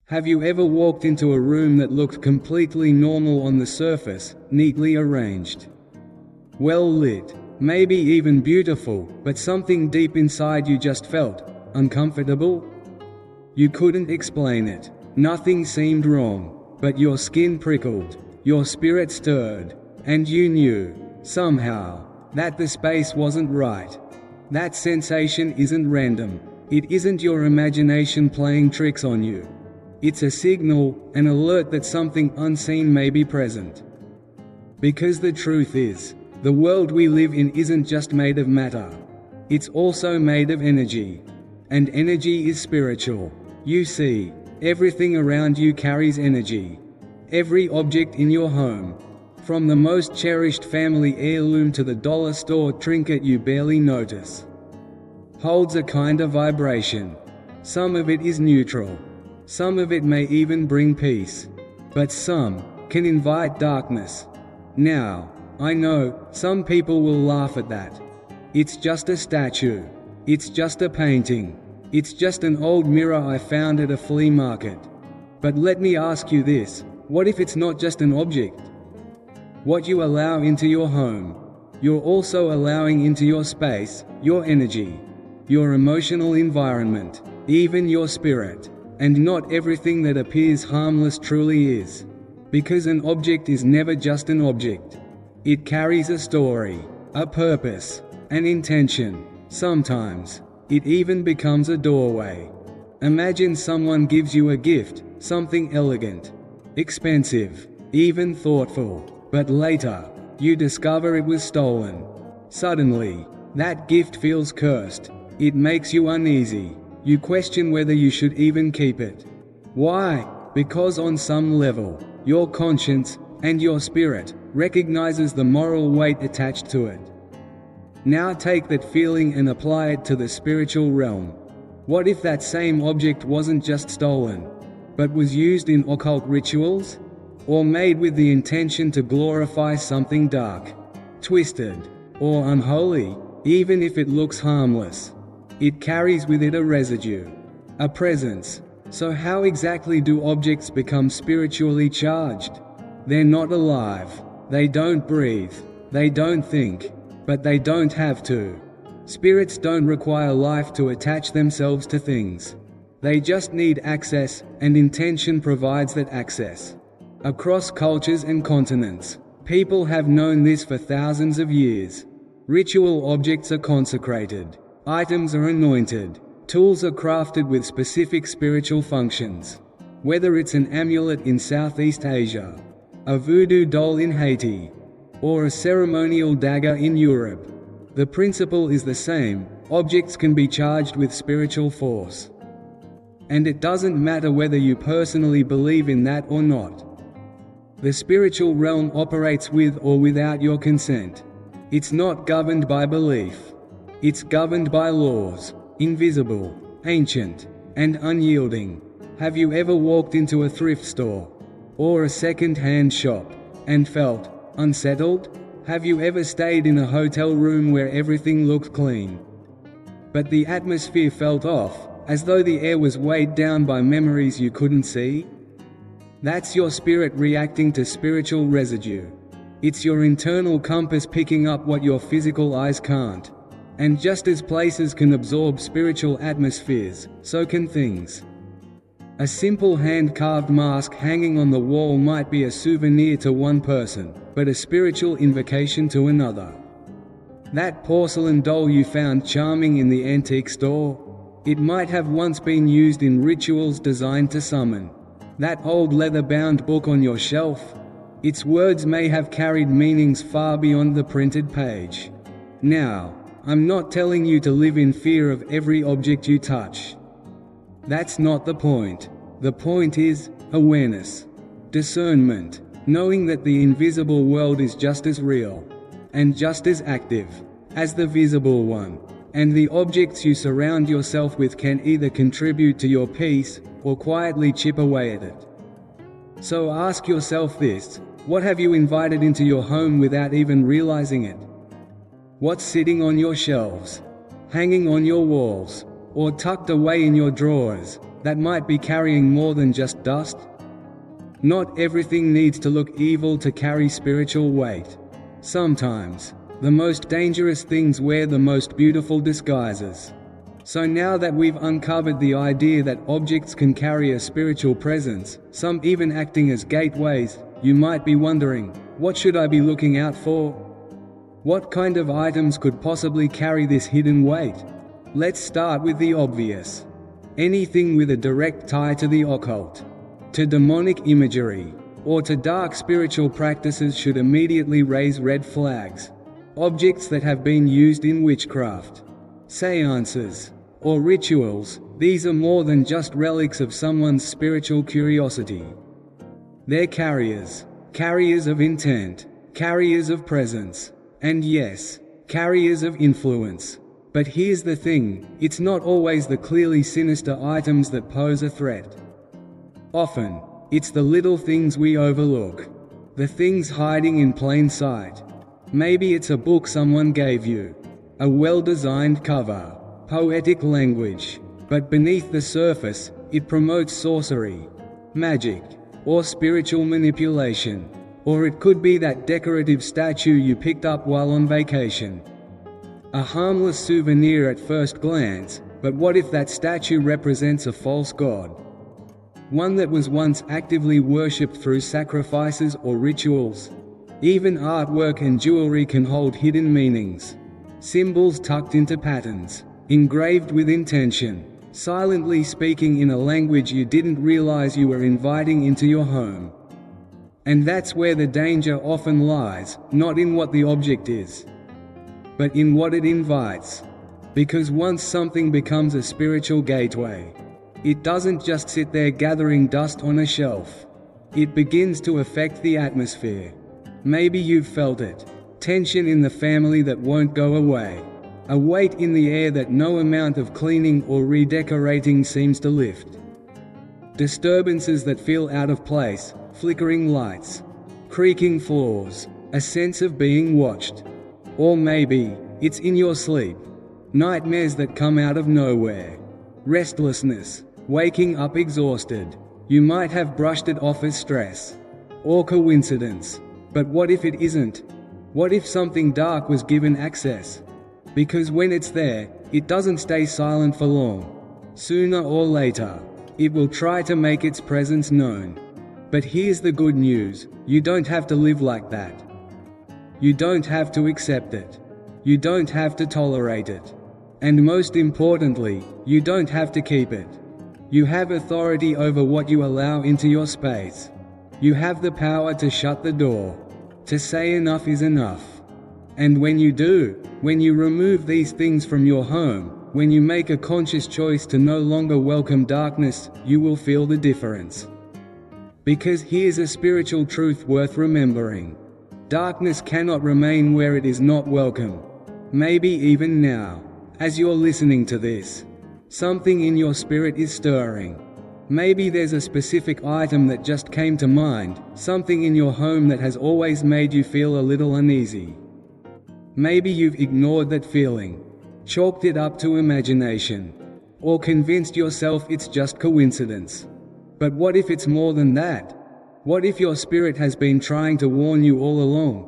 Have you ever walked into a room that looked completely normal on the surface, neatly arranged, well lit, maybe even beautiful, but something deep inside you just felt uncomfortable? You couldn't explain it. Nothing seemed wrong, but your skin prickled, your spirit stirred, and you knew, somehow, that the space wasn't right. That sensation isn't random. It isn't your imagination playing tricks on you. It's a signal, an alert that something unseen may be present. Because the truth is, the world we live in isn't just made of matter. It's also made of energy. And energy is spiritual. You see, everything around you carries energy. Every object in your home, from the most cherished family heirloom to the dollar store trinket you barely notice, holds a kind of vibration. Some of it is neutral. Some of it may even bring peace. But some can invite darkness. Now, I know, some people will laugh at that. It's just a statue. It's just a painting. It's just an old mirror I found at a flea market. But let me ask you this, what if it's not just an object? What you allow into your home, you're also allowing into your space, your energy, your emotional environment, even your spirit. And not everything that appears harmless truly is. Because an object is never just an object. It carries a story, a purpose, an intention. Sometimes, it even becomes a doorway. Imagine someone gives you a gift, something elegant, expensive, even thoughtful, but later, you discover it was stolen. Suddenly, that gift feels cursed. It makes you uneasy. You question whether you should even keep it. Why? Because on some level, your conscience, and your spirit, recognizes the moral weight attached to it. Now take that feeling and apply it to the spiritual realm. What if that same object wasn't just stolen, but was used in occult rituals? Or made with the intention to glorify something dark, twisted, or unholy? Even if it looks harmless, it carries with it a residue, a presence. So how exactly do objects become spiritually charged? They're not alive. They don't breathe. They don't think. But they don't have to. Spirits don't require life to attach themselves to things. They just need access, and intention provides that access. Across cultures and continents, people have known this for thousands of years. Ritual objects are consecrated. Items are anointed. Tools are crafted with specific spiritual functions. Whether it's an amulet in Southeast Asia, a voodoo doll in Haiti, or a ceremonial dagger in Europe, the principle is the same. Objects can be charged with spiritual force. And it doesn't matter whether you personally believe in that or not. The spiritual realm operates with or without your consent. It's not governed by belief. It's governed by laws, invisible, ancient, and unyielding. Have you ever walked into a thrift store or a second-hand shop and felt unsettled? Have you ever stayed in a hotel room where everything looked clean, but the atmosphere felt off, as though the air was weighed down by memories you couldn't see? That's your spirit reacting to spiritual residue. It's your internal compass picking up what your physical eyes can't. And just as places can absorb spiritual atmospheres, so can things. A simple hand-carved mask hanging on the wall might be a souvenir to one person, but a spiritual invocation to another. That porcelain doll you found charming in the antique store, it might have once been used in rituals designed to summon. That old leather-bound book on your shelf, its words may have carried meanings far beyond the printed page. Now, I'm not telling you to live in fear of every object you touch. That's not the point. The point is awareness, discernment, knowing that the invisible world is just as real, and just as active, as the visible one, and the objects you surround yourself with can either contribute to your peace, or quietly chip away at it. So ask yourself this: what have you invited into your home without even realizing it? What's sitting on your shelves, hanging on your walls, or tucked away in your drawers? that might be carrying more than just dust? Not everything needs to look evil to carry spiritual weight. Sometimes, the most dangerous things wear the most beautiful disguises. So now that we've uncovered the idea that objects can carry a spiritual presence, some even acting as gateways, you might be wondering, what should I be looking out for? What kind of items could possibly carry this hidden weight? Let's start with the obvious. Anything with a direct tie to the occult, to demonic imagery, or to dark spiritual practices should immediately raise red flags. Objects that have been used in witchcraft, seances, or rituals, these are more than just relics of someone's spiritual curiosity. They're carriers of intent, carriers of presence, and yes, carriers of influence. But here's the thing, it's not always the clearly sinister items that pose a threat. Often, it's the little things we overlook, the things hiding in plain sight. Maybe it's a book someone gave you, a well-designed cover, poetic language, but beneath the surface, it promotes sorcery, magic, or spiritual manipulation. Or it could be that decorative statue you picked up while on vacation. A harmless souvenir at first glance, but what if that statue represents a false god? One that was once actively worshipped through sacrifices or rituals. Even artwork and jewelry can hold hidden meanings. Symbols tucked into patterns, engraved with intention, silently speaking in a language you didn't realize you were inviting into your home. And that's where the danger often lies, not in what the object is, but in what it invites. Because once something becomes a spiritual gateway, it doesn't just sit there gathering dust on a shelf. It begins to affect the atmosphere. Maybe you've felt it. Tension in the family that won't go away. A weight in the air that no amount of cleaning or redecorating seems to lift. Disturbances that feel out of place, flickering lights, creaking floors, a sense of being watched. Or maybe, it's in your sleep. Nightmares that come out of nowhere. Restlessness, waking up exhausted. You might have brushed it off as stress or coincidence. But what if it isn't? What if something dark was given access? Because when it's there, it doesn't stay silent for long. Sooner or later, it will try to make its presence known. But here's the good news, you don't have to live like that. You don't have to accept it. You don't have to tolerate it. And most importantly, you don't have to keep it. You have authority over what you allow into your space. You have the power to shut the door, to say enough is enough. And when you do, when you remove these things from your home, when you make a conscious choice to no longer welcome darkness, you will feel the difference. Because here's a spiritual truth worth remembering. Darkness cannot remain where it is not welcome. Maybe even now, as you're listening to this, something in your spirit is stirring. Maybe there's a specific item that just came to mind, something in your home that has always made you feel a little uneasy. Maybe you've ignored that feeling, chalked it up to imagination, or convinced yourself it's just coincidence. But what if it's more than that? What if your spirit has been trying to warn you all along?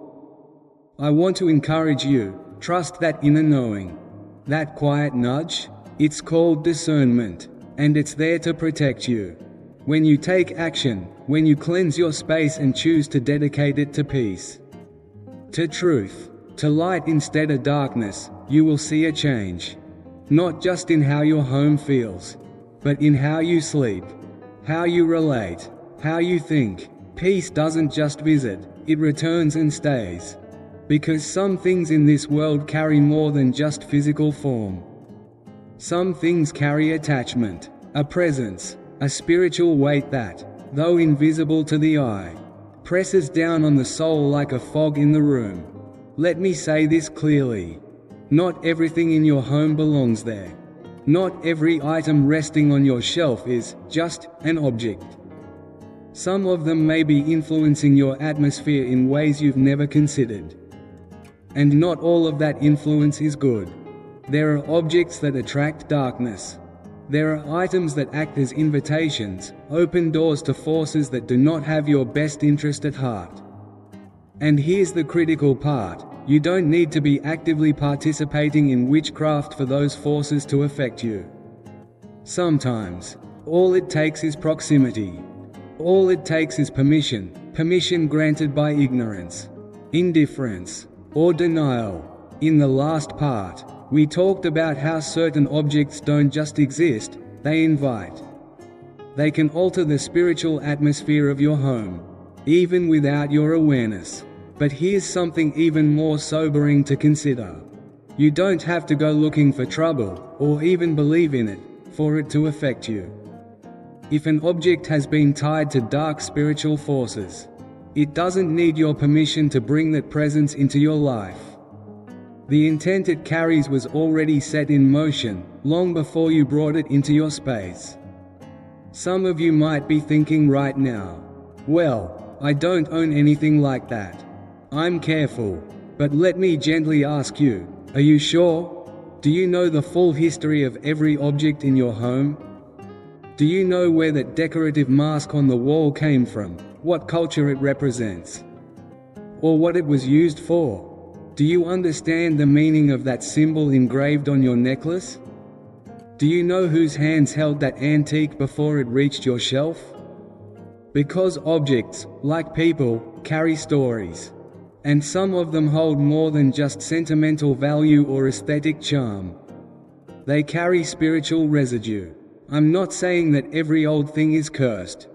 I want to encourage you, trust that inner knowing. That quiet nudge? It's called discernment, and it's there to protect you. When you take action, when you cleanse your space and choose to dedicate it to peace, to truth, to light instead of darkness, you will see a change. Not just in how your home feels, but in how you sleep, how you relate, how you think. Peace doesn't just visit, it returns and stays. Because some things in this world carry more than just physical form. Some things carry attachment, a presence, a spiritual weight that, though invisible to the eye, presses down on the soul like a fog in the room. Let me say this clearly. Not everything in your home belongs there. Not every item resting on your shelf is just an object. Some of them may be influencing your atmosphere in ways you've never considered. And not all of that influence is good. There are objects that attract darkness. There are items that act as invitations, open doors to forces that do not have your best interest at heart. And here's the critical part: you don't need to be actively participating in witchcraft for those forces to affect you. Sometimes, all it takes is proximity. All it takes is permission granted by ignorance, indifference, or denial. In the last part, we talked about how certain objects don't just exist, they invite. They can alter the spiritual atmosphere of your home, even without your awareness. But here's something even more sobering to consider. You don't have to go looking for trouble, or even believe in it, for it to affect you. If an object has been tied to dark spiritual forces, it doesn't need your permission to bring that presence into your life. The intent it carries was already set in motion, long before you brought it into your space. Some of you might be thinking right now, well, I don't own anything like that. I'm careful. But let me gently ask you, are you sure? Do you know the full history of every object in your home? Do you know where that decorative mask on the wall came from, what culture it represents, or what it was used for? Do you understand the meaning of that symbol engraved on your necklace? Do you know whose hands held that antique before it reached your shelf? Because objects, like people, carry stories. And some of them hold more than just sentimental value or aesthetic charm. They carry spiritual residue. I'm not saying that every old thing is cursed.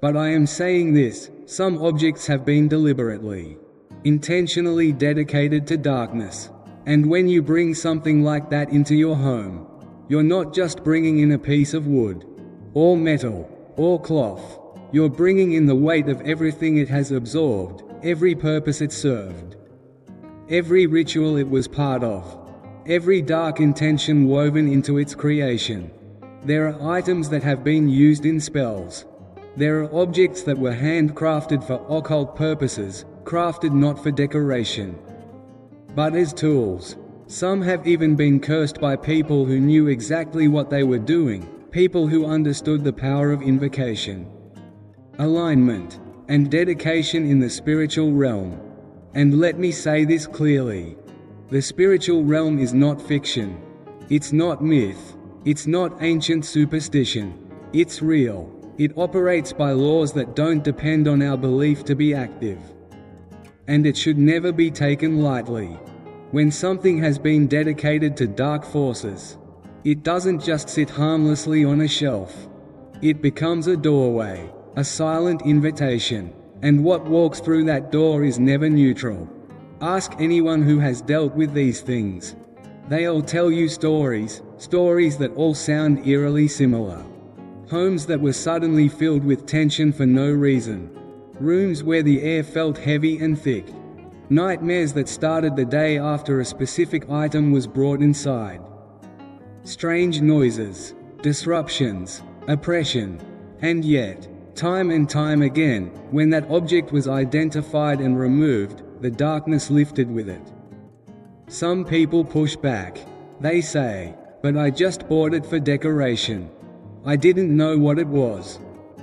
But I am saying this: some objects have been deliberately, intentionally dedicated to darkness. And when you bring something like that into your home, you're not just bringing in a piece of wood, or metal, or cloth. You're bringing in the weight of everything it has absorbed, every purpose it served, every ritual it was part of, every dark intention woven into its creation. There are items that have been used in spells. There are objects that were handcrafted for occult purposes, crafted not for decoration, but as tools. Some have even been cursed by people who knew exactly what they were doing, people who understood the power of invocation, alignment, and dedication in the spiritual realm. And let me say this clearly: the spiritual realm is not fiction. It's not myth. It's not ancient superstition. It's real. It operates by laws that don't depend on our belief to be active. And it should never be taken lightly. When something has been dedicated to dark forces, it doesn't just sit harmlessly on a shelf. It becomes a doorway, a silent invitation. And what walks through that door is never neutral. Ask anyone who has dealt with these things. They'll tell you stories that all sound eerily similar. Homes that were suddenly filled with tension for no reason. Rooms where the air felt heavy and thick. Nightmares that started the day after a specific item was brought inside. Strange noises, disruptions, oppression. And yet, time and time again, when that object was identified and removed, the darkness lifted with it. Some people push back. They say, "But I just bought it for decoration. I didn't know what it was."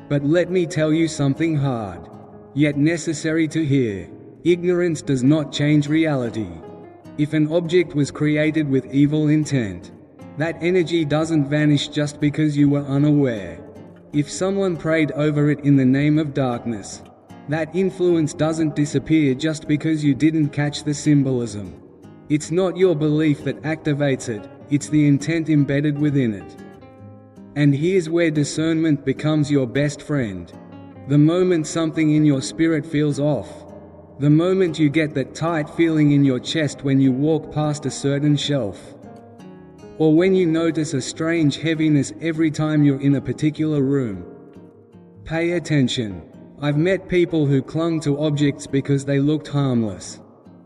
But let me tell you something hard, yet necessary to hear. Ignorance does not change reality. If an object was created with evil intent, that energy doesn't vanish just because you were unaware. If someone prayed over it in the name of darkness, that influence doesn't disappear just because you didn't catch the symbolism. It's not your belief that activates it, it's the intent embedded within it. And here's where discernment becomes your best friend. The moment something in your spirit feels off, the moment you get that tight feeling in your chest when you walk past a certain shelf, or when you notice a strange heaviness every time you're in a particular room, pay attention. I've met people who clung to objects because they looked harmless.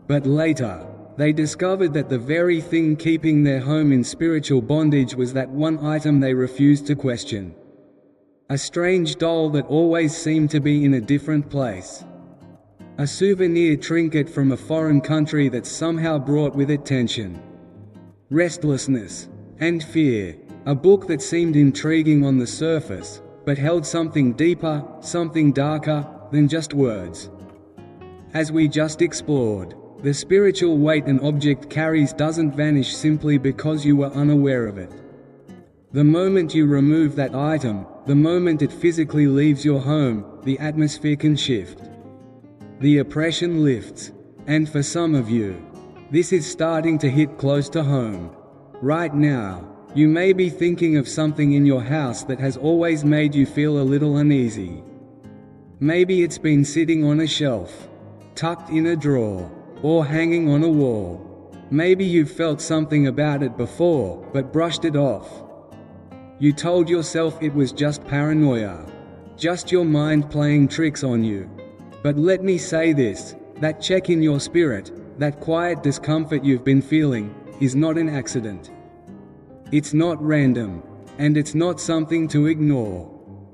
But later, they discovered that the very thing keeping their home in spiritual bondage was that one item they refused to question. A strange doll that always seemed to be in a different place. A souvenir trinket from a foreign country that somehow brought with it tension, restlessness, and fear. A book that seemed intriguing on the surface, but held something deeper, something darker, than just words. As we just explored, the spiritual weight an object carries doesn't vanish simply because you were unaware of it. The moment you remove that item, the moment it physically leaves your home, the atmosphere can shift. The oppression lifts. And for some of you, this is starting to hit close to home. Right now, you may be thinking of something in your house that has always made you feel a little uneasy. Maybe it's been sitting on a shelf, tucked in a drawer, or hanging on a wall. Maybe you've felt something about it before, but brushed it off. You told yourself it was just paranoia, just your mind playing tricks on you. But let me say this, that check in your spirit, that quiet discomfort you've been feeling, is not an accident. It's not random, and it's not something to ignore.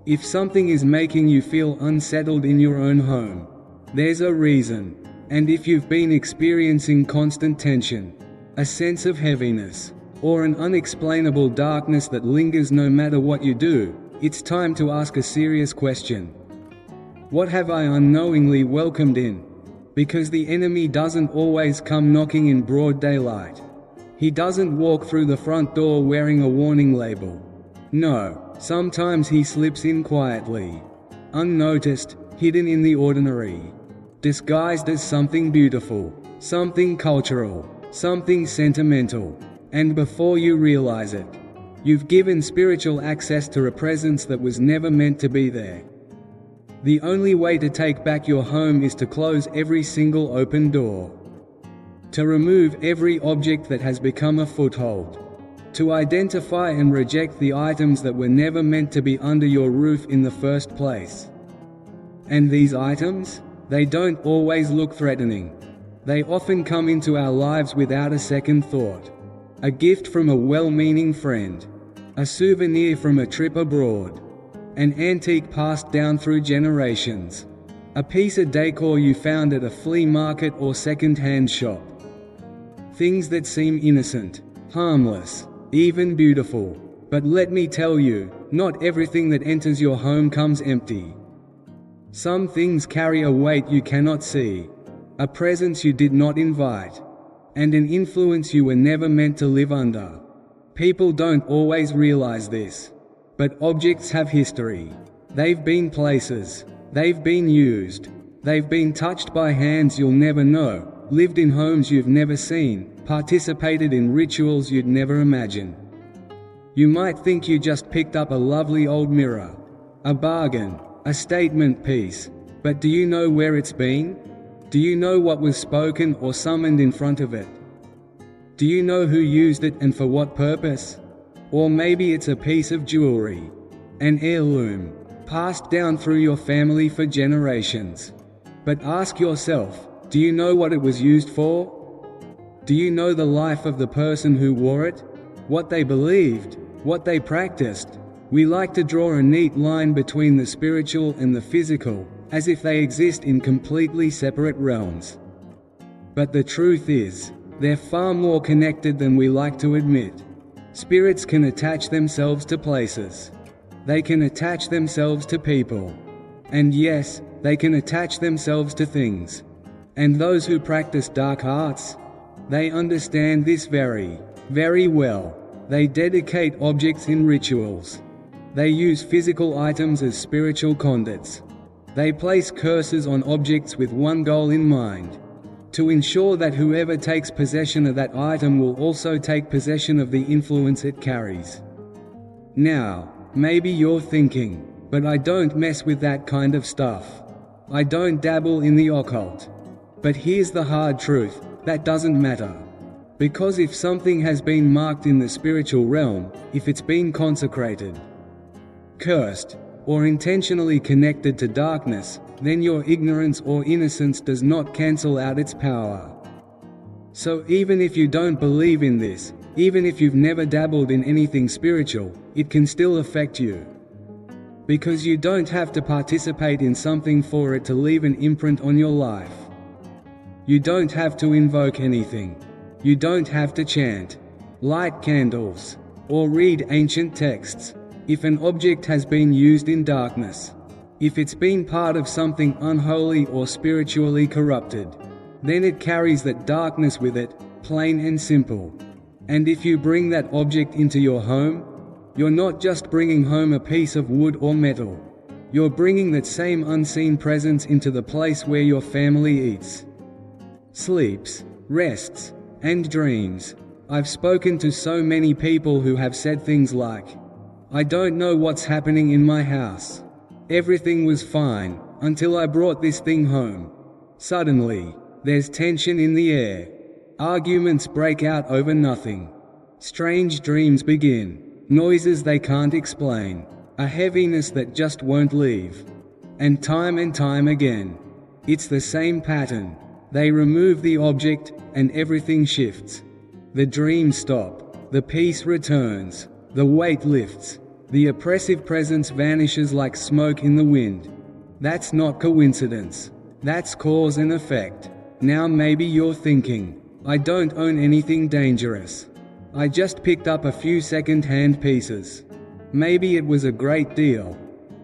If something is making you feel unsettled in your own home, there's a reason. And if you've been experiencing constant tension, a sense of heaviness, or an unexplainable darkness that lingers no matter what you do, it's time to ask a serious question. What have I unknowingly welcomed in? Because the enemy doesn't always come knocking in broad daylight. He doesn't walk through the front door wearing a warning label. No, sometimes he slips in quietly, unnoticed, hidden in the ordinary, disguised as something beautiful, something cultural, something sentimental. And before you realize it, you've given spiritual access to a presence that was never meant to be there. The only way to take back your home is to close every single open door. To remove every object that has become a foothold. To identify and reject the items that were never meant to be under your roof in the first place. And these items? They don't always look threatening. They often come into our lives without a second thought. A gift from a well-meaning friend. A souvenir from a trip abroad. An antique passed down through generations. A piece of decor you found at a flea market or second-hand shop. Things that seem innocent, harmless, even beautiful. But let me tell you, not everything that enters your home comes empty. Some things carry a weight you cannot see, a presence you did not invite, and an influence you were never meant to live under. People don't always realize this. But objects have history. They've been places. They've been used. They've been touched by hands you'll never know, lived in homes you've never seen, participated in rituals you'd never imagine. You might think you just picked up a lovely old mirror, a bargain, a statement piece, but do you know where it's been? Do you know what was spoken or summoned in front of it? Do you know who used it and for what purpose? Or maybe it's a piece of jewelry, an heirloom, passed down through your family for generations. But ask yourself, do you know what it was used for? Do you know the life of the person who wore it? What they believed? What they practiced? We like to draw a neat line between the spiritual and the physical, as if they exist in completely separate realms. But the truth is, they're far more connected than we like to admit. Spirits can attach themselves to places. They can attach themselves to people. And yes, they can attach themselves to things. And those who practice dark arts, they understand this very, very well. They dedicate objects in rituals. They use physical items as spiritual conduits. They place curses on objects with one goal in mind: to ensure that whoever takes possession of that item will also take possession of the influence it carries. Now, maybe you're thinking, but I don't mess with that kind of stuff. I don't dabble in the occult. But here's the hard truth, that doesn't matter. Because if something has been marked in the spiritual realm, if it's been consecrated, cursed, or intentionally connected to darkness, then your ignorance or innocence does not cancel out its power. So even if you don't believe in this, even if you've never dabbled in anything spiritual, it can still affect you. Because you don't have to participate in something for it to leave an imprint on your life. You don't have to invoke anything. You don't have to chant, light candles, or read ancient texts. If an object has been used in darkness, if it's been part of something unholy or spiritually corrupted, then it carries that darkness with it, plain and simple. And if you bring that object into your home, you're not just bringing home a piece of wood or metal. You're bringing that same unseen presence into the place where your family eats, sleeps, rests, and dreams. I've spoken to so many people who have said things like, "I don't know what's happening in my house. Everything was fine, until I brought this thing home. Suddenly, there's tension in the air. Arguments break out over nothing. Strange dreams begin. Noises they can't explain. A heaviness that just won't leave." And time again, it's the same pattern. They remove the object, and everything shifts. The dreams stop, the peace returns, the weight lifts, the oppressive presence vanishes like smoke in the wind. That's not coincidence. That's cause and effect. Now maybe you're thinking, "I don't own anything dangerous. I just picked up a few second-hand pieces." Maybe it was a great deal.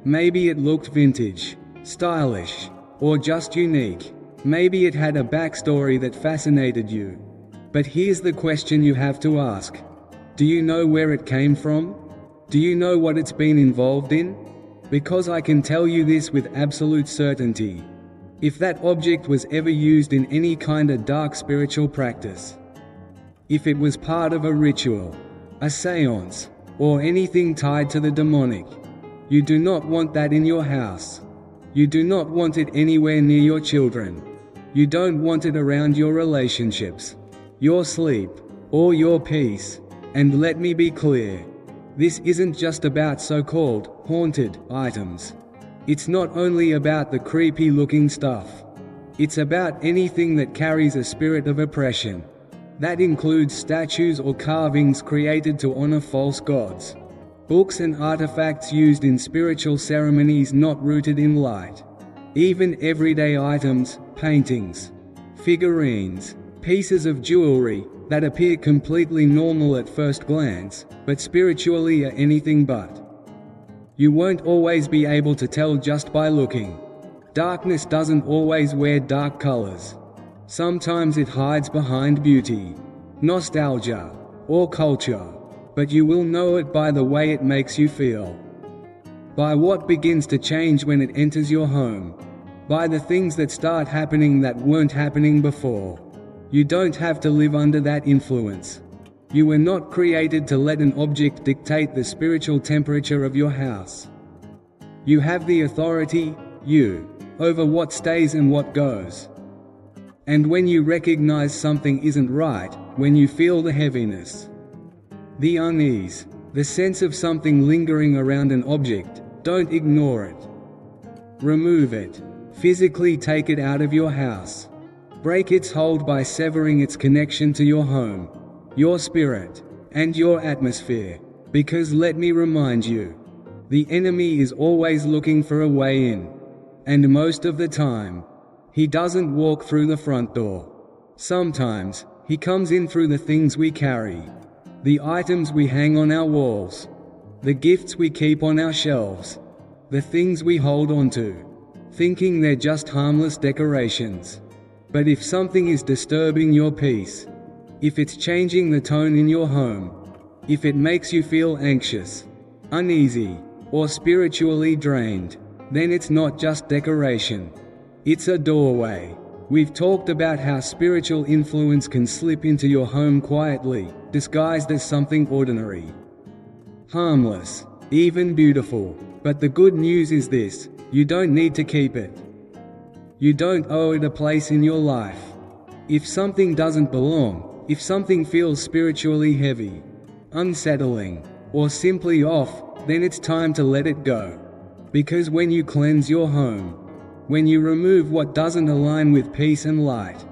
Maybe it looked vintage, stylish, or just unique. Maybe it had a backstory that fascinated you. But here's the question you have to ask. Do you know where it came from? Do you know what it's been involved in? Because I can tell you this with absolute certainty. If that object was ever used in any kind of dark spiritual practice, if it was part of a ritual, a seance, or anything tied to the demonic, you do not want that in your house. You do not want it anywhere near your children. You don't want it around your relationships, your sleep, or your peace. And let me be clear, this isn't just about so-called haunted items. It's not only about the creepy-looking stuff. It's about anything that carries a spirit of oppression. That includes statues or carvings created to honor false gods, books and artifacts used in spiritual ceremonies not rooted in light, even everyday items, paintings, figurines, pieces of jewelry that appear completely normal at first glance, but spiritually are anything but. You won't always be able to tell just by looking. Darkness doesn't always wear dark colors. Sometimes it hides behind beauty, nostalgia, or culture, but you will know it by the way it makes you feel. By what begins to change when it enters your home. By the things that start happening that weren't happening before. You don't have to live under that influence. You were not created to let an object dictate the spiritual temperature of your house. You have the authority, over what stays and what goes. And when you recognize something isn't right, when you feel the heaviness, the unease, the sense of something lingering around an object, don't ignore it. Remove it. Physically take it out of your house. Break its hold by severing its connection to your home, your spirit, and your atmosphere. Because let me remind you, the enemy is always looking for a way in. And most of the time, he doesn't walk through the front door. Sometimes, he comes in through the things we carry, the items we hang on our walls, the gifts we keep on our shelves, the things we hold onto, thinking they're just harmless decorations. But if something is disturbing your peace, if it's changing the tone in your home, if it makes you feel anxious, uneasy, or spiritually drained, then it's not just decoration. It's a doorway. We've talked about how spiritual influence can slip into your home quietly, disguised as something ordinary, harmless, even beautiful. But the good news is this: you don't need to keep it. You don't owe it a place in your life. If something doesn't belong, if something feels spiritually heavy, unsettling, or simply off, then it's time to let it go. Because when you cleanse your home, when you remove what doesn't align with peace and light,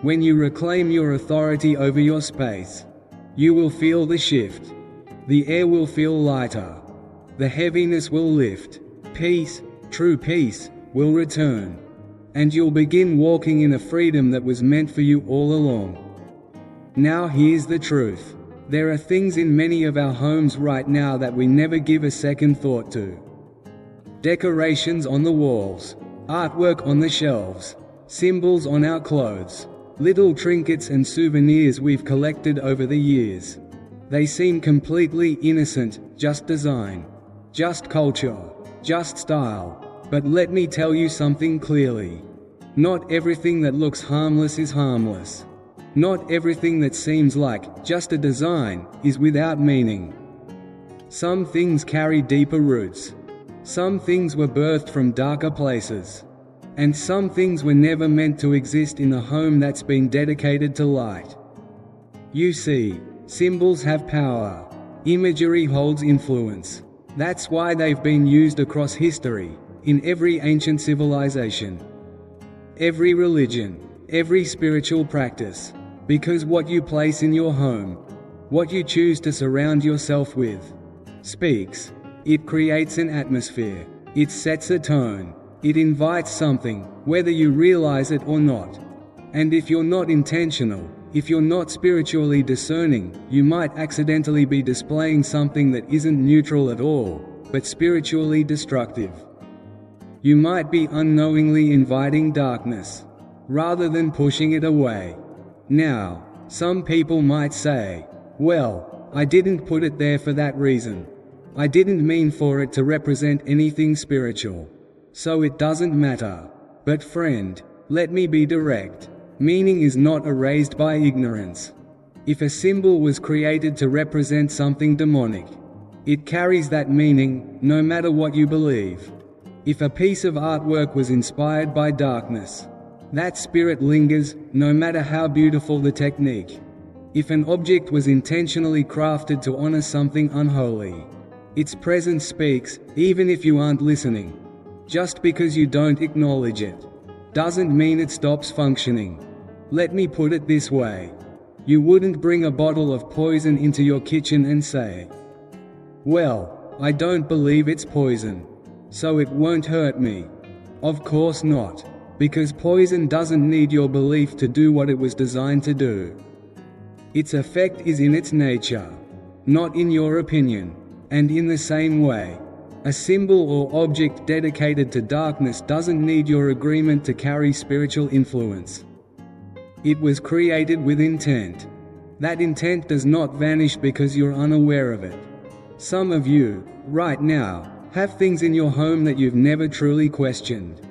when you reclaim your authority over your space, you will feel the shift. The air will feel lighter. The heaviness will lift. Peace, true peace, will return. And you'll begin walking in a freedom that was meant for you all along. Now here's the truth. There are things in many of our homes right now that we never give a second thought to. Decorations on the walls, artwork on the shelves, symbols on our clothes, little trinkets and souvenirs we've collected over the years. They seem completely innocent, just design, just culture, just style. But let me tell you something clearly. Not everything that looks harmless is harmless. Not everything that seems like just a design is without meaning. Some things carry deeper roots. Some things were birthed from darker places. And some things were never meant to exist in a home that's been dedicated to light. You see, symbols have power. Imagery holds influence. That's why they've been used across history, in every ancient civilization, every religion, every spiritual practice. Because what you place in your home, what you choose to surround yourself with, speaks. It creates an atmosphere. It sets a tone. It invites something, whether you realize it or not. And if you're not intentional, if you're not spiritually discerning, you might accidentally be displaying something that isn't neutral at all, but spiritually destructive. You might be unknowingly inviting darkness, rather than pushing it away. Now, some people might say, well, I didn't put it there for that reason. I didn't mean for it to represent anything spiritual. So it doesn't matter. But friend, let me be direct. Meaning is not erased by ignorance. If a symbol was created to represent something demonic, it carries that meaning, no matter what you believe. If a piece of artwork was inspired by darkness, that spirit lingers, no matter how beautiful the technique. If an object was intentionally crafted to honor something unholy, its presence speaks, even if you aren't listening. Just because you don't acknowledge it, doesn't mean it stops functioning. Let me put it this way. You wouldn't bring a bottle of poison into your kitchen and say, well, I don't believe it's poison, so it won't hurt me. Of course not. Because poison doesn't need your belief to do what it was designed to do. Its effect is in its nature, not in your opinion. And in the same way, a symbol or object dedicated to darkness doesn't need your agreement to carry spiritual influence. It was created with intent. That intent does not vanish because you're unaware of it. Some of you, right now, have things in your home that you've never truly questioned.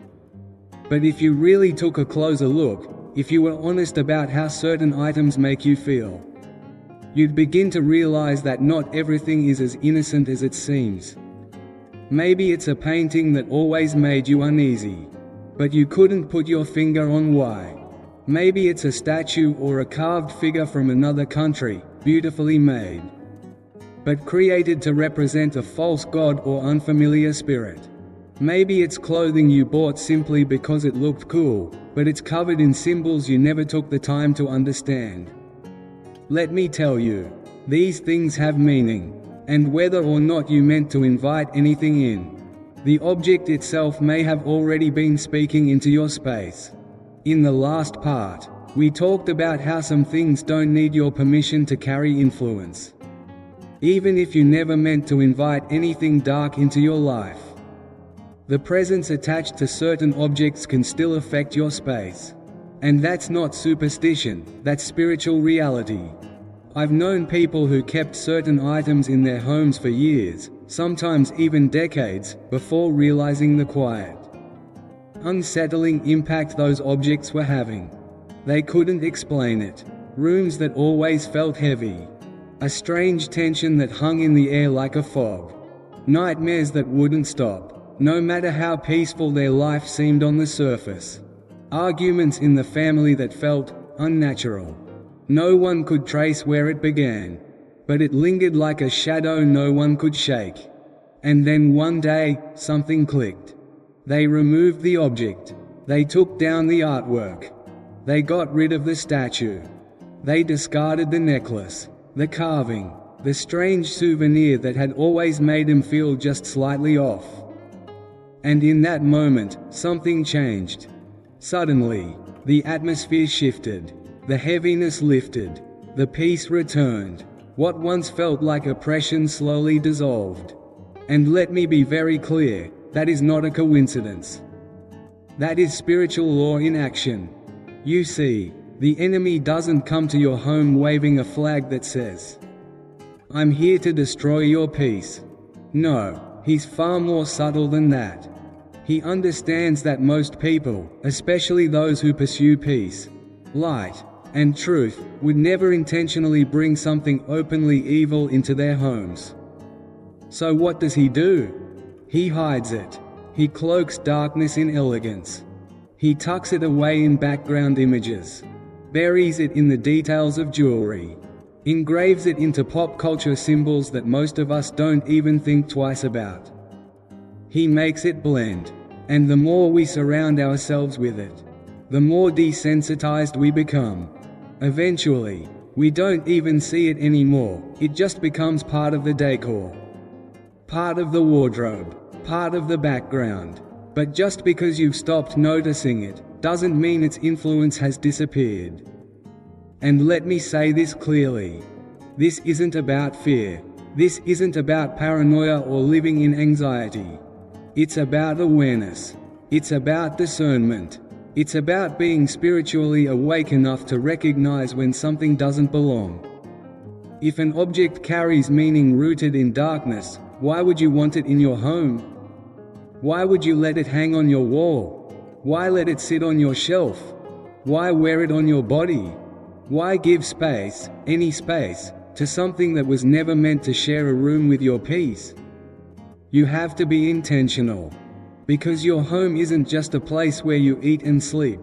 But if you really took a closer look, if you were honest about how certain items make you feel, you'd begin to realize that not everything is as innocent as it seems. Maybe it's a painting that always made you uneasy, but you couldn't put your finger on why. Maybe it's a statue or a carved figure from another country, beautifully made, but created to represent a false god or unfamiliar spirit. Maybe it's clothing you bought simply because it looked cool, but it's covered in symbols you never took the time to understand. Let me tell you, these things have meaning, and whether or not you meant to invite anything in, the object itself may have already been speaking into your space. In the last part, we talked about how some things don't need your permission to carry influence. Even if you never meant to invite anything dark into your life, the presence attached to certain objects can still affect your space. And that's not superstition, that's spiritual reality. I've known people who kept certain items in their homes for years, sometimes even decades, before realizing the quiet, unsettling impact those objects were having. They couldn't explain it. Rooms that always felt heavy. A strange tension that hung in the air like a fog. Nightmares that wouldn't stop, no matter how peaceful their life seemed on the surface. Arguments in the family that felt unnatural. No one could trace where it began, but it lingered like a shadow no one could shake. And then one day, something clicked. They removed the object. They took down the artwork. They got rid of the statue. They discarded the necklace, the carving, the strange souvenir that had always made them feel just slightly off. And in that moment, something changed. Suddenly, the atmosphere shifted. The heaviness lifted. The peace returned. What once felt like oppression slowly dissolved. And let me be very clear, that is not a coincidence. That is spiritual law in action. You see, the enemy doesn't come to your home waving a flag that says, "I'm here to destroy your peace." No, he's far more subtle than that. He understands that most people, especially those who pursue peace, light, and truth, would never intentionally bring something openly evil into their homes. So what does he do? He hides it. He cloaks darkness in elegance. He tucks it away in background images, buries it in the details of jewelry, engraves it into pop culture symbols that most of us don't even think twice about. He makes it blend. And the more we surround ourselves with it, the more desensitized we become. Eventually, we don't even see it anymore, it just becomes part of the decor. Part of the wardrobe, part of the background. But just because you've stopped noticing it, doesn't mean its influence has disappeared. And let me say this clearly. This isn't about fear. This isn't about paranoia or living in anxiety. It's about awareness. It's about discernment. It's about being spiritually awake enough to recognize when something doesn't belong. If an object carries meaning rooted in darkness, why would you want it in your home? Why would you let it hang on your wall? Why let it sit on your shelf? Why wear it on your body? Why give space, any space, to something that was never meant to share a room with your peace? You have to be intentional. Because your home isn't just a place where you eat and sleep.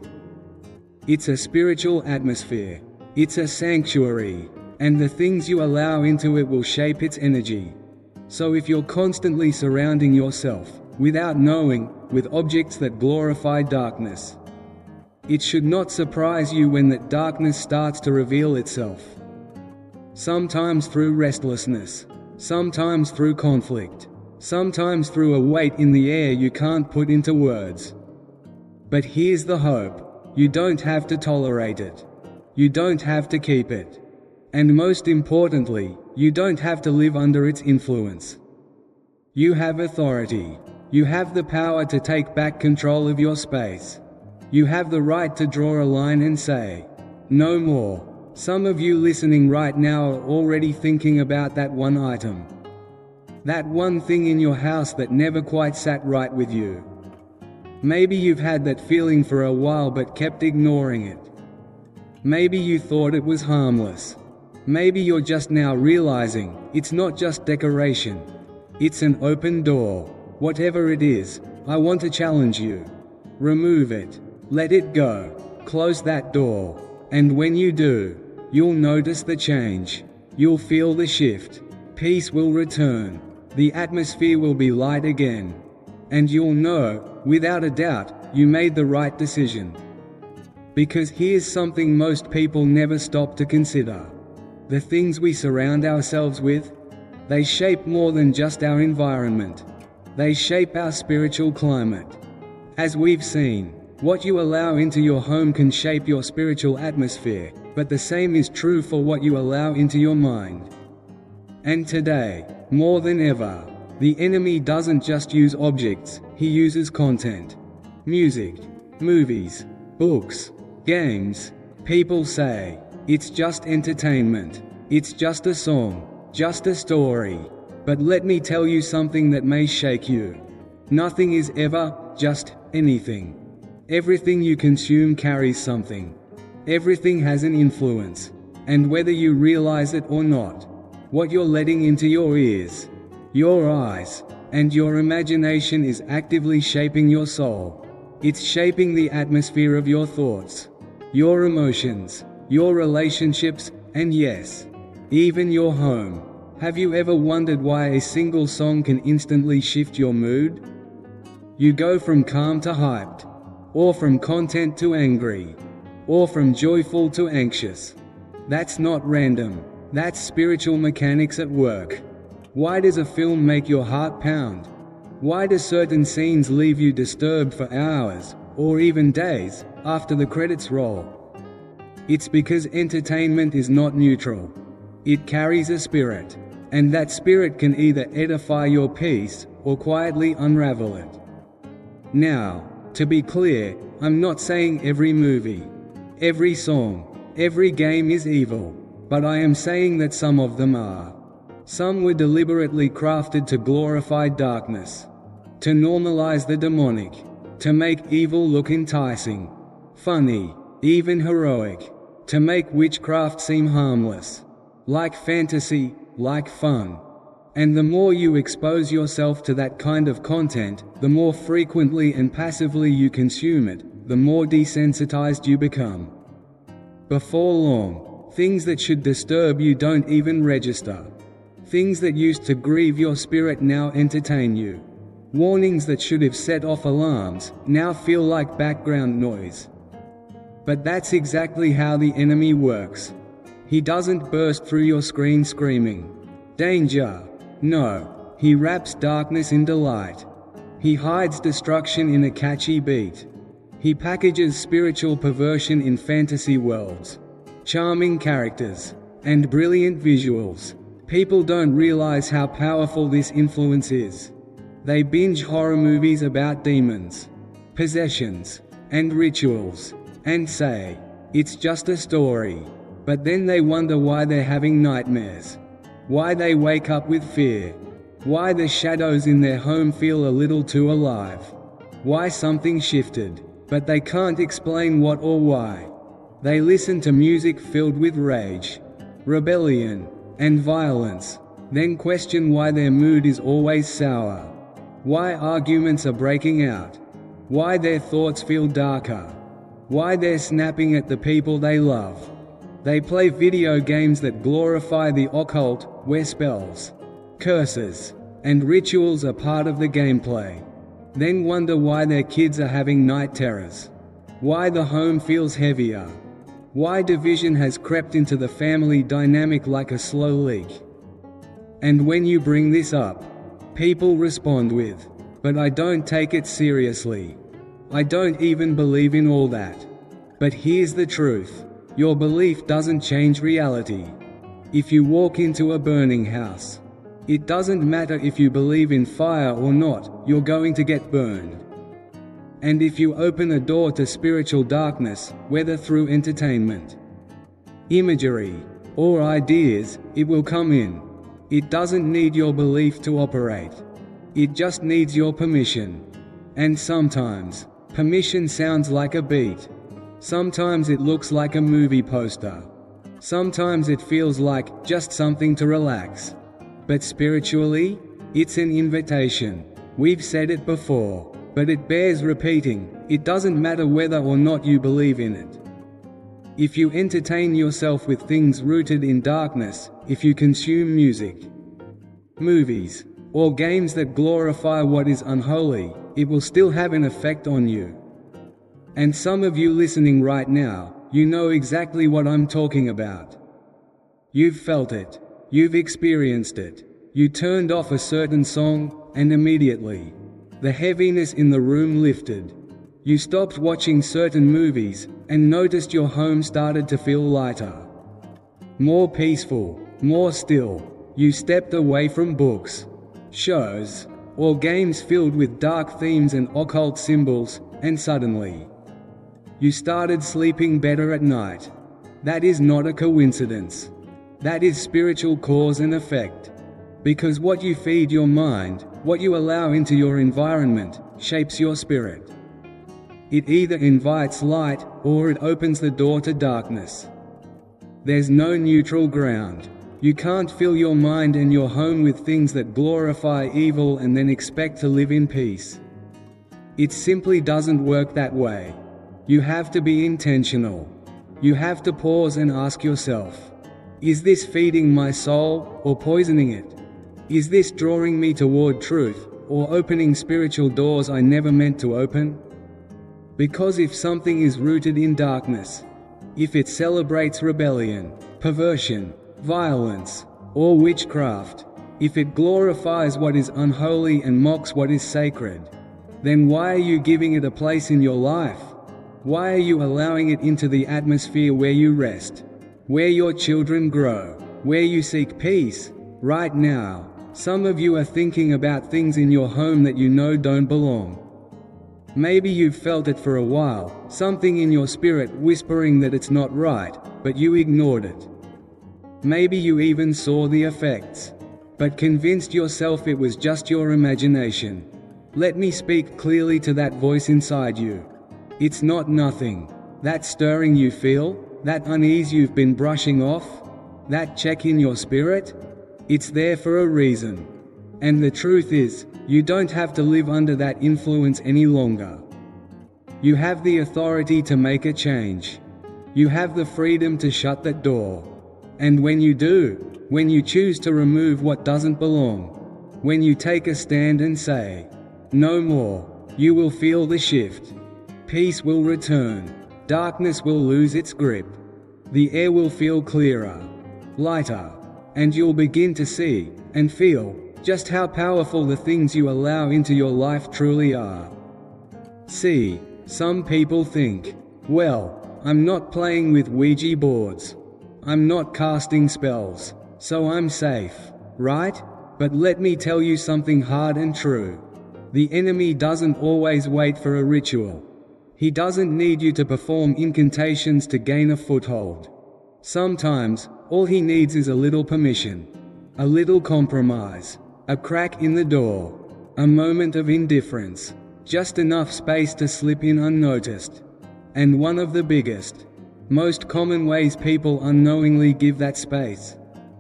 It's a spiritual atmosphere. It's a sanctuary. And the things you allow into it will shape its energy. So if you're constantly surrounding yourself, without knowing, with objects that glorify darkness, it should not surprise you when that darkness starts to reveal itself. Sometimes through restlessness. Sometimes through conflict. Sometimes through a weight in the air you can't put into words. But here's the hope. You don't have to tolerate it. You don't have to keep it. And most importantly, you don't have to live under its influence. You have authority. You have the power to take back control of your space. You have the right to draw a line and say, "No more." Some of you listening right now are already thinking about that one item. That one thing in your house that never quite sat right with you. Maybe you've had that feeling for a while but kept ignoring it. Maybe you thought it was harmless. Maybe you're just now realizing, it's not just decoration. It's an open door. Whatever it is, I want to challenge you. Remove it. Let it go. Close that door. And when you do, you'll notice the change. You'll feel the shift. Peace will return. The atmosphere will be light again. And you'll know, without a doubt, you made the right decision. Because here's something most people never stop to consider. The things we surround ourselves with, they shape more than just our environment. They shape our spiritual climate. As we've seen, what you allow into your home can shape your spiritual atmosphere, but the same is true for what you allow into your mind. And today, more than ever, the enemy doesn't just use objects, he uses content. Music, movies, books, games. People say, it's just entertainment. It's just a song, just a story. But let me tell you something that may shake you. Nothing is ever just anything. Everything you consume carries something. Everything has an influence. And whether you realize it or not, what you're letting into your ears, your eyes, and your imagination is actively shaping your soul. It's shaping the atmosphere of your thoughts, your emotions, your relationships, and yes, even your home. Have you ever wondered why a single song can instantly shift your mood? You go from calm to hyped, or from content to angry, or from joyful to anxious. That's not random. That's spiritual mechanics at work. Why does a film make your heart pound? Why do certain scenes leave you disturbed for hours, or even days, after the credits roll? It's because entertainment is not neutral. It carries a spirit. And that spirit can either edify your peace, or quietly unravel it. Now, to be clear, I'm not saying every movie, every song, every game is evil, but I am saying that some of them are. Some were deliberately crafted to glorify darkness, to normalize the demonic, to make evil look enticing, funny, even heroic, to make witchcraft seem harmless, like fantasy, like fun. And the more you expose yourself to that kind of content, the more frequently and passively you consume it, the more desensitized you become. Before long, things that should disturb you don't even register. Things that used to grieve your spirit now entertain you. Warnings that should have set off alarms now feel like background noise. But that's exactly how the enemy works. He doesn't burst through your screen screaming, "Danger!" No, he wraps darkness in delight. He hides destruction in a catchy beat. He packages spiritual perversion in fantasy worlds, charming characters, and brilliant visuals. People don't realize how powerful this influence is. They binge horror movies about demons, possessions, and rituals, and say, "It's just a story." But then they wonder why they're having nightmares. Why they wake up with fear. Why the shadows in their home feel a little too alive. Why something shifted, but they can't explain what or why. They listen to music filled with rage, rebellion, and violence, then question why their mood is always sour. Why arguments are breaking out. Why their thoughts feel darker. Why they're snapping at the people they love. They play video games that glorify the occult, where spells, curses, and rituals are part of the gameplay. Then wonder why their kids are having night terrors. Why the home feels heavier. Why division has crept into the family dynamic like a slow leak. And when you bring this up, people respond with, "But I don't take it seriously. I don't even believe in all that." But here's the truth. Your belief doesn't change reality. If you walk into a burning house, it doesn't matter if you believe in fire or not, you're going to get burned. And if you open a door to spiritual darkness, whether through entertainment, imagery, or ideas, it will come in. It doesn't need your belief to operate. It just needs your permission. And sometimes, permission sounds like a beat. Sometimes it looks like a movie poster. Sometimes it feels like just something to relax. But spiritually, it's an invitation. We've said it before, but it bears repeating. It doesn't matter whether or not you believe in it. If you entertain yourself with things rooted in darkness, if you consume music, movies, or games that glorify what is unholy, it will still have an effect on you. And some of you listening right now, you know exactly what I'm talking about. You've felt it. You've experienced it. You turned off a certain song, and immediately, the heaviness in the room lifted. You stopped watching certain movies, and noticed your home started to feel lighter, more peaceful, more still. You stepped away from books, shows, or games filled with dark themes and occult symbols, and suddenly, you started sleeping better at night. That is not a coincidence. That is spiritual cause and effect. Because what you feed your mind, what you allow into your environment, shapes your spirit. It either invites light, or it opens the door to darkness. There's no neutral ground. You can't fill your mind and your home with things that glorify evil and then expect to live in peace. It simply doesn't work that way. You have to be intentional. You have to pause and ask yourself, is this feeding my soul, or poisoning it? Is this drawing me toward truth, or opening spiritual doors I never meant to open? Because if something is rooted in darkness, if it celebrates rebellion, perversion, violence, or witchcraft, if it glorifies what is unholy and mocks what is sacred, then why are you giving it a place in your life? Why are you allowing it into the atmosphere where you rest, where your children grow, where you seek peace. Right now, some of you are thinking about things in your home that you know don't belong. Maybe you've felt it for a while, something in your spirit whispering that it's not right, but you ignored it. Maybe you even saw the effects, but convinced yourself it was just your imagination. Let me speak clearly to that voice inside you. It's not nothing. That stirring you feel, that unease you've been brushing off, that check in your spirit, it's there for a reason. And the truth is, you don't have to live under that influence any longer. You have the authority to make a change. You have the freedom to shut that door. And when you do, when you choose to remove what doesn't belong, when you take a stand and say, "No more," you will feel the shift. Peace will return. Darkness will lose its grip. The air will feel clearer, lighter, and you'll begin to see and feel just how powerful the things you allow into your life truly are. See, some people think, well, I'm not playing with Ouija boards. I'm not casting spells, so I'm safe, right? But let me tell you something hard and true. The enemy doesn't always wait for a ritual. He doesn't need you to perform incantations to gain a foothold. Sometimes, all he needs is a little permission, a little compromise, a crack in the door, a moment of indifference, just enough space to slip in unnoticed. And one of the biggest, most common ways people unknowingly give that space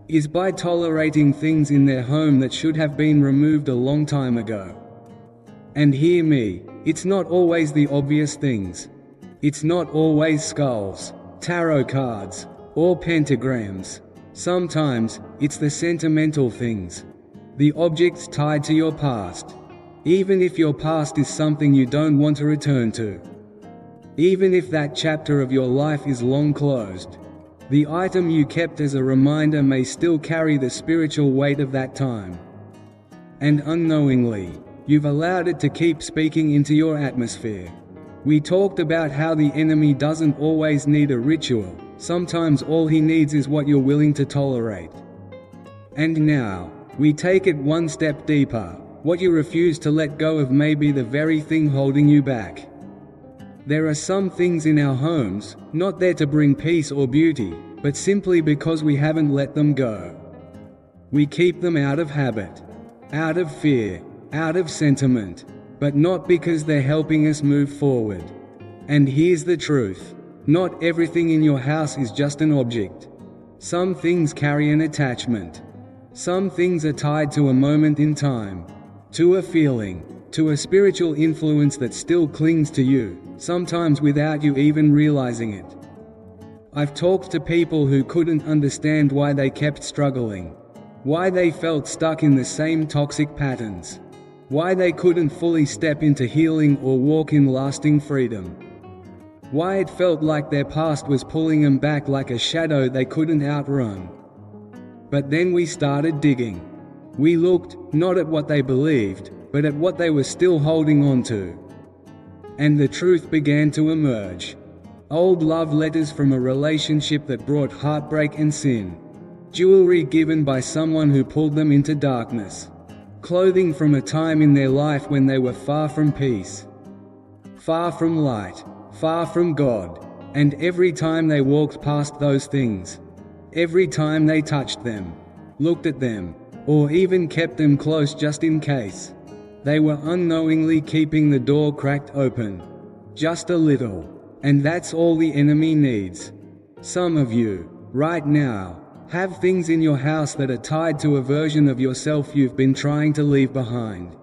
is by tolerating things in their home that should have been removed a long time ago. And hear me, it's not always the obvious things. It's not always skulls, tarot cards, or pentagrams. Sometimes, it's the sentimental things, the objects tied to your past. Even if your past is something you don't want to return to. Even if that chapter of your life is long closed, the item you kept as a reminder may still carry the spiritual weight of that time. And unknowingly, you've allowed it to keep speaking into your atmosphere. We talked about how the enemy doesn't always need a ritual. Sometimes all he needs is what you're willing to tolerate. And now, we take it one step deeper. What you refuse to let go of may be the very thing holding you back. There are some things in our homes, not there to bring peace or beauty, but simply because we haven't let them go. We keep them out of habit, out of fear, out of sentiment, but not because they're helping us move forward. And here's the truth. Not everything in your house is just an object. Some things carry an attachment. Some things are tied to a moment in time, to a feeling, to a spiritual influence that still clings to you, sometimes without you even realizing it. I've talked to people who couldn't understand why they kept struggling, why they felt stuck in the same toxic patterns, why they couldn't fully step into healing or walk in lasting freedom, why it felt like their past was pulling them back like a shadow they couldn't outrun. But then we started digging. We looked, not at what they believed, but at what they were still holding on to. And the truth began to emerge. Old love letters from a relationship that brought heartbreak and sin. Jewelry given by someone who pulled them into darkness. Clothing from a time in their life when they were far from peace. Far from light. Far from God. And every time they walked past those things, every time they touched them, looked at them, or even kept them close just in case, they were unknowingly keeping the door cracked open. Just a little. And that's all the enemy needs. Some of you, right now, have things in your house that are tied to a version of yourself you've been trying to leave behind.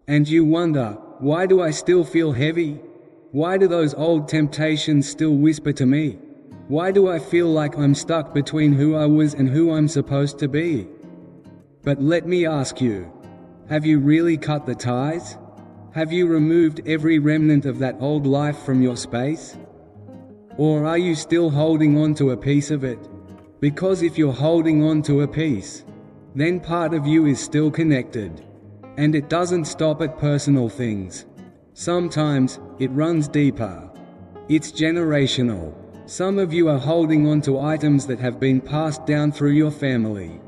And you wonder, why do I still feel heavy? Why do those old temptations still whisper to me? Why do I feel like I'm stuck between who I was and who I'm supposed to be? But let me ask you, have you really cut the ties? Have you removed every remnant of that old life from your space? Or are you still holding on to a piece of it? Because if you're holding on to a piece, then part of you is still connected. And it doesn't stop at personal things. Sometimes, it runs deeper. It's generational. Some of you are holding on to items that have been passed down through your family.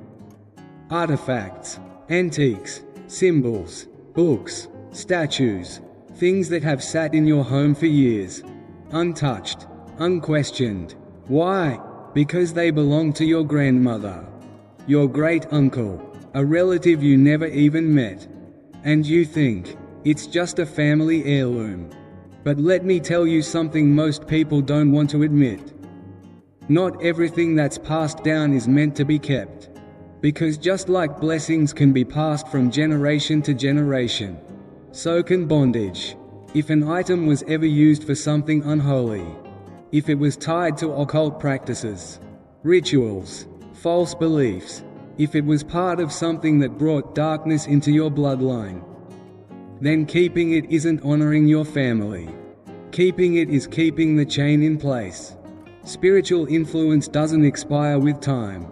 Artifacts, antiques, symbols, books, statues, things that have sat in your home for years, untouched, unquestioned. Why? Because they belong to your grandmother, your great-uncle, a relative you never even met. And you think, it's just a family heirloom. But let me tell you something most people don't want to admit. Not everything that's passed down is meant to be kept. Because just like blessings can be passed from generation to generation, so can bondage. If an item was ever used for something unholy, if it was tied to occult practices, rituals, false beliefs, if it was part of something that brought darkness into your bloodline, then keeping it isn't honoring your family. Keeping it is keeping the chain in place. Spiritual influence doesn't expire with time.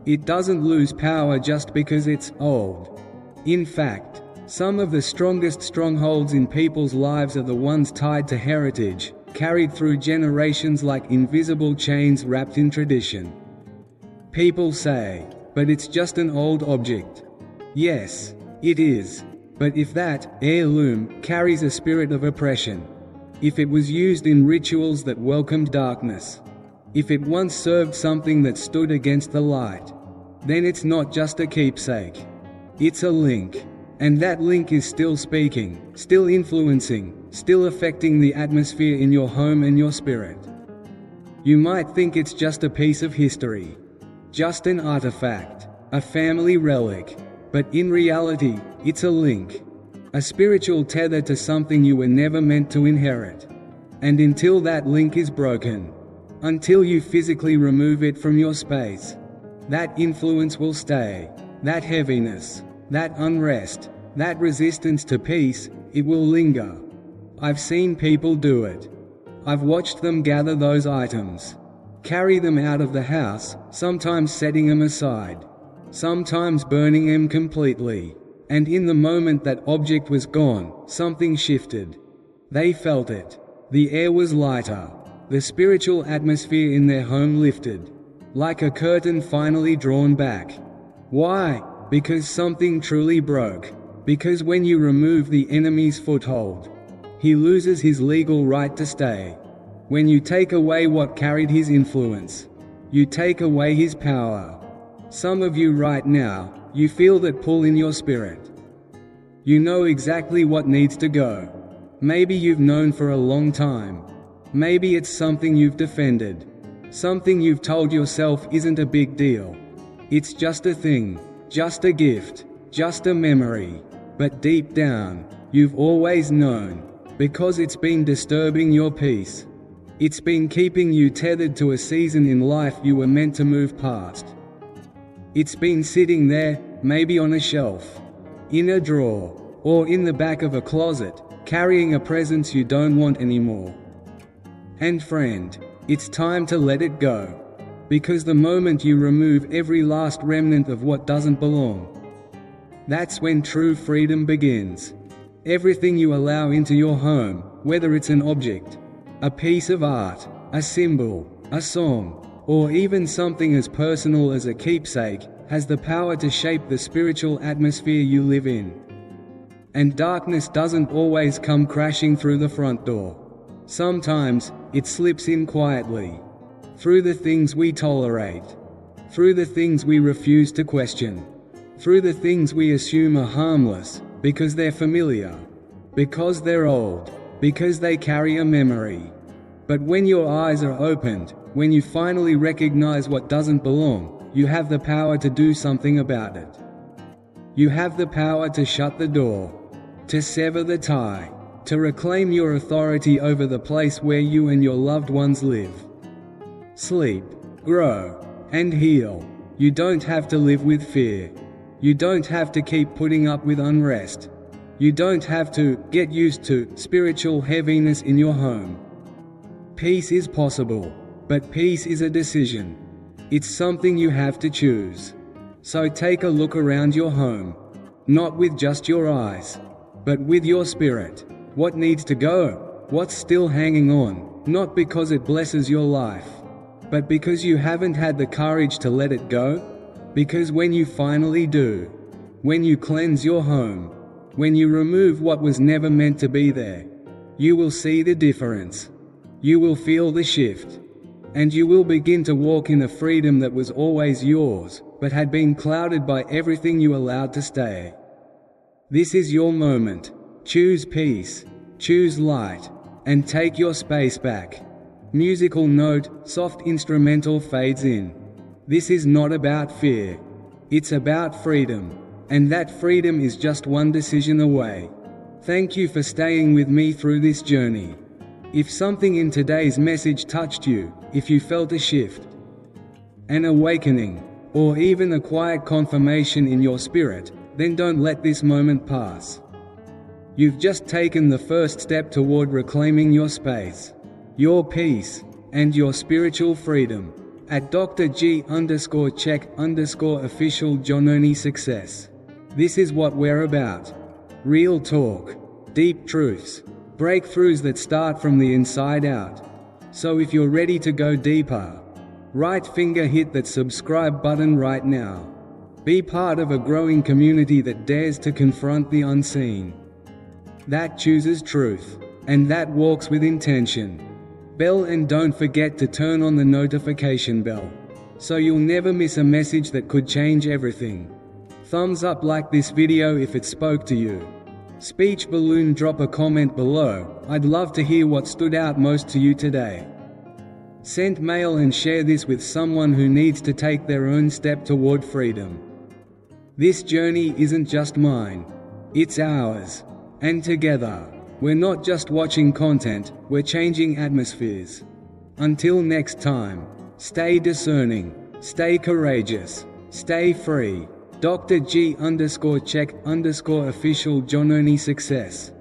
It doesn't lose power just because it's old. In fact, some of the strongest strongholds in people's lives are the ones tied to heritage, carried through generations like invisible chains wrapped in tradition. People say, but it's just an old object. Yes, it is. But if that heirloom carries a spirit of oppression, if it was used in rituals that welcomed darkness, if it once served something that stood against the light, then it's not just a keepsake. It's a link. And that link is still speaking, still influencing, still affecting the atmosphere in your home and your spirit. You might think it's just a piece of history, just an artifact, a family relic, but in reality, it's a link, a spiritual tether to something you were never meant to inherit. And until that link is broken, until you physically remove it from your space, that influence will stay, that heaviness, that unrest, that resistance to peace, it will linger. I've seen people do it. I've watched them gather those items, carry them out of the house, sometimes setting them aside, sometimes burning them completely. And in the moment that object was gone, something shifted. They felt it. The air was lighter. The spiritual atmosphere in their home lifted, like a curtain finally drawn back. Why? Because something truly broke. Because when you remove the enemy's foothold, he loses his legal right to stay. When you take away what carried his influence, you take away his power. Some of you right now, you feel that pull in your spirit. You know exactly what needs to go. Maybe you've known for a long time. Maybe it's something you've defended. Something you've told yourself isn't a big deal. It's just a thing, just a gift, just a memory. But deep down, you've always known, because it's been disturbing your peace. It's been keeping you tethered to a season in life you were meant to move past. It's been sitting there, maybe on a shelf, in a drawer, or in the back of a closet, carrying a presence you don't want anymore. And friend, it's time to let it go. Because the moment you remove every last remnant of what doesn't belong, that's when true freedom begins. Everything you allow into your home, whether it's an object, a piece of art, a symbol, a song, or even something as personal as a keepsake, has the power to shape the spiritual atmosphere you live in. And darkness doesn't always come crashing through the front door. Sometimes, it slips in quietly. Through the things we tolerate. Through the things we refuse to question. Through the things we assume are harmless, because they're familiar. Because they're old. Because they carry a memory. But when your eyes are opened, when you finally recognize what doesn't belong, you have the power to do something about it. You have the power to shut the door, to sever the tie, to reclaim your authority over the place where you and your loved ones live. Sleep, grow, and heal. You don't have to live with fear. You don't have to keep putting up with unrest. You don't have to get used to spiritual heaviness in your home. Peace is possible, but peace is a decision. It's something you have to choose. So take a look around your home, not with just your eyes, but with your spirit. What needs to go? What's still hanging on? not because it blesses your life, but because you haven't had the courage to let it go. Because when you finally do, when you cleanse your home, when you remove what was never meant to be there, you will see the difference. You will feel the shift. And you will begin to walk in the freedom that was always yours, but had been clouded by everything you allowed to stay. This is your moment. Choose peace, choose light, and take your space back. Musical note, soft instrumental fades in. This is not about fear. It's about freedom. And that freedom is just one decision away. Thank you for staying with me through this journey. If something in today's message touched you, if you felt a shift, an awakening, or even a quiet confirmation in your spirit, then don't let this moment pass. You've just taken the first step toward reclaiming your space, your peace, and your spiritual freedom. At Dr. G_check_official Jononi Success. This is what we're about. Real talk, deep truths, breakthroughs that start from the inside out. So if you're ready to go deeper, right finger hit that subscribe button right now. Be part of a growing community that dares to confront the unseen, that chooses truth, and that walks with intention. And don't forget to turn on the notification bell, so you'll never miss a message that could change everything. Thumbs up, like this video if it spoke to you. Speech balloon, drop a comment below. I'd love to hear what stood out most to you today. Send mail and share this with someone who needs to take their own step toward freedom. This journey isn't just mine, it's ours. And together, we're not just watching content, we're changing atmospheres. Until next time, stay discerning, stay courageous, stay free. Dr. G_check_official Jononi Success.